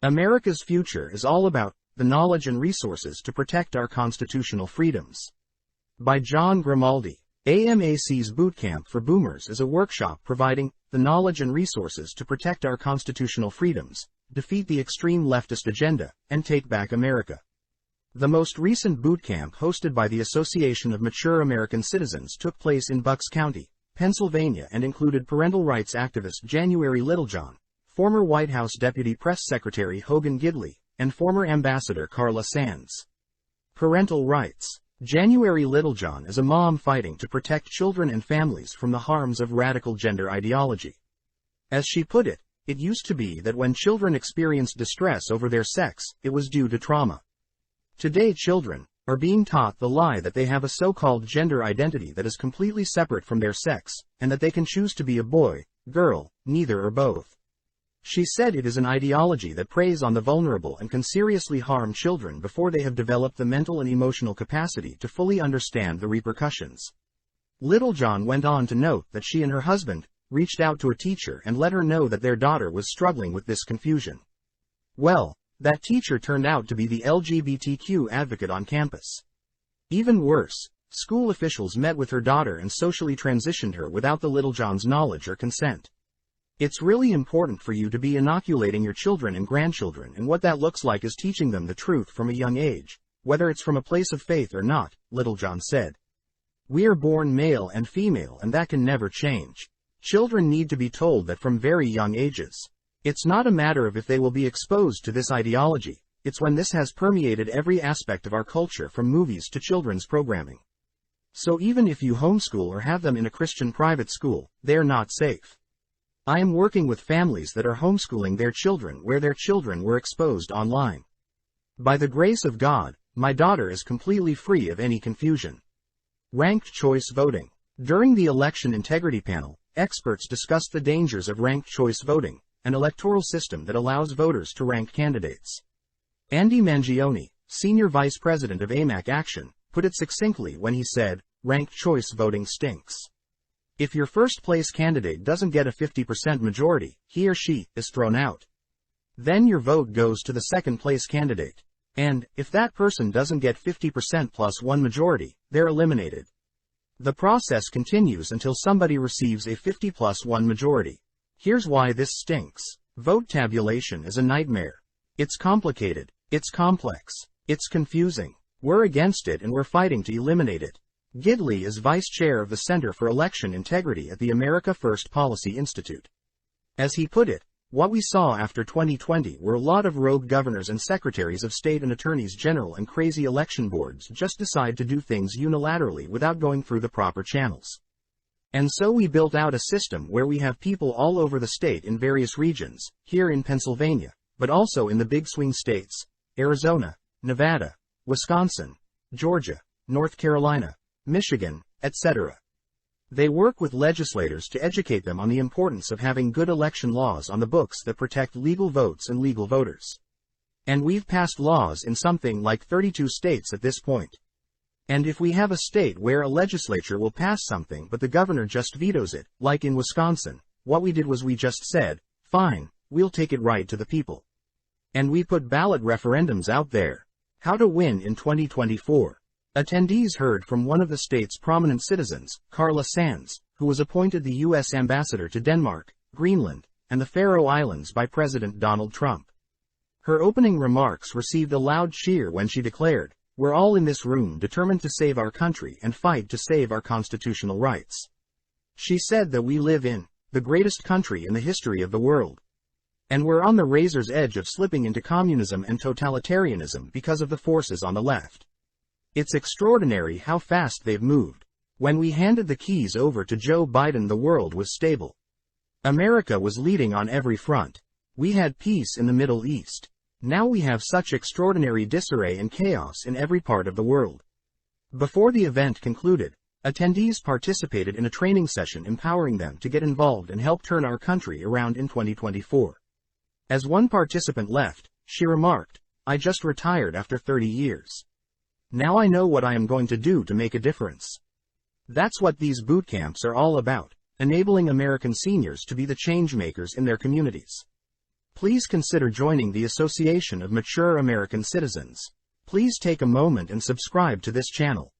America's future is all about the knowledge and resources to protect our constitutional freedoms. By John Grimaldi. AMAC's Bootcamp for Boomers is a workshop providing the knowledge and resources to protect our constitutional freedoms, defeat the extreme leftist agenda, and take back America. The most recent bootcamp, hosted by the Association of Mature American Citizens, took place in Bucks County, Pennsylvania, and included parental rights activist January Littlejohn, former White House Deputy Press Secretary Hogan Gidley, and former Ambassador Carla Sands. Parental Rights. January Littlejohn is a mom fighting to protect children and families from the harms of radical gender ideology. As she put it, it used to be that when children experienced distress over their sex, it was due to trauma. Today children are being taught the lie that they have a so-called gender identity that is completely separate from their sex, and that they can choose to be a boy, girl, neither or both. She said it is an ideology that preys on the vulnerable and can seriously harm children before they have developed the mental and emotional capacity to fully understand the repercussions. Littlejohn went on to note that she and her husband reached out to a teacher and let her know that their daughter was struggling with this confusion. Well, that teacher turned out to be the LGBTQ advocate on campus. Even worse, school officials met with her daughter and socially transitioned her without the Littlejohn's knowledge or consent. It's really important for you to be inoculating your children and grandchildren, and what that looks like is teaching them the truth from a young age, whether it's from a place of faith or not, Littlejohn said. We are born male and female, and that can never change. Children need to be told that from very young ages. It's not a matter of if they will be exposed to this ideology, it's when this has permeated every aspect of our culture, from movies to children's programming. So even if you homeschool or have them in a Christian private school, they're not safe. I am working with families that are homeschooling their children where their children were exposed online. By the grace of God, my daughter is completely free of any confusion. Ranked choice voting. During the election integrity panel, experts discussed the dangers of ranked choice voting, an electoral system that allows voters to rank candidates. Andy Mangione, senior vice president of AMAC Action, put it succinctly when he said, "Ranked choice voting stinks. If your first-place candidate doesn't get a 50% majority, he or she is thrown out. Then your vote goes to the second-place candidate. And, if that person doesn't get 50% plus one majority, they're eliminated. The process continues until somebody receives a 50 plus one majority. Here's why this stinks. Vote tabulation is a nightmare. It's complicated. It's complex. It's confusing. We're against it and we're fighting to eliminate it." Gidley is vice chair of the Center for Election Integrity at the America First Policy Institute. As he put it, what we saw after 2020 were a lot of rogue governors and secretaries of state and attorneys general and crazy election boards just decide to do things unilaterally without going through the proper channels. And so we built out a system where we have people all over the state in various regions, here in Pennsylvania, but also in the big swing states, Arizona, Nevada, Wisconsin, Georgia, North Carolina, Michigan, etc. They work with legislators to educate them on the importance of having good election laws on the books that protect legal votes and legal voters. And we've passed laws in something like 32 states at this point. And if we have a state where a legislature will pass something but the governor just vetoes it, like in Wisconsin, what we did was we just said, fine, we'll take it right to the people. And we put ballot referendums out there. How to win in 2024. Attendees heard from one of the state's prominent citizens, Carla Sands, who was appointed the U.S. ambassador to Denmark, Greenland, and the Faroe Islands by President Donald Trump. Her opening remarks received a loud cheer when she declared, "We're all in this room determined to save our country and fight to save our constitutional rights." She said that we live in the greatest country in the history of the world. And we're on the razor's edge of slipping into communism and totalitarianism because of the forces on the left. It's extraordinary how fast they've moved. When we handed the keys over to Joe Biden, the world was stable. America was leading on every front. We had peace in the Middle East. Now we have such extraordinary disarray and chaos in every part of the world. Before the event concluded, attendees participated in a training session empowering them to get involved and help turn our country around in 2024. As one participant left, she remarked, "I just retired after 30 years. Now I know what I am going to do to make a difference." That's what these boot camps are all about, enabling American seniors to be the change makers in their communities. please consider joining the Association of Mature American Citizens. Please take a moment and subscribe to this channel.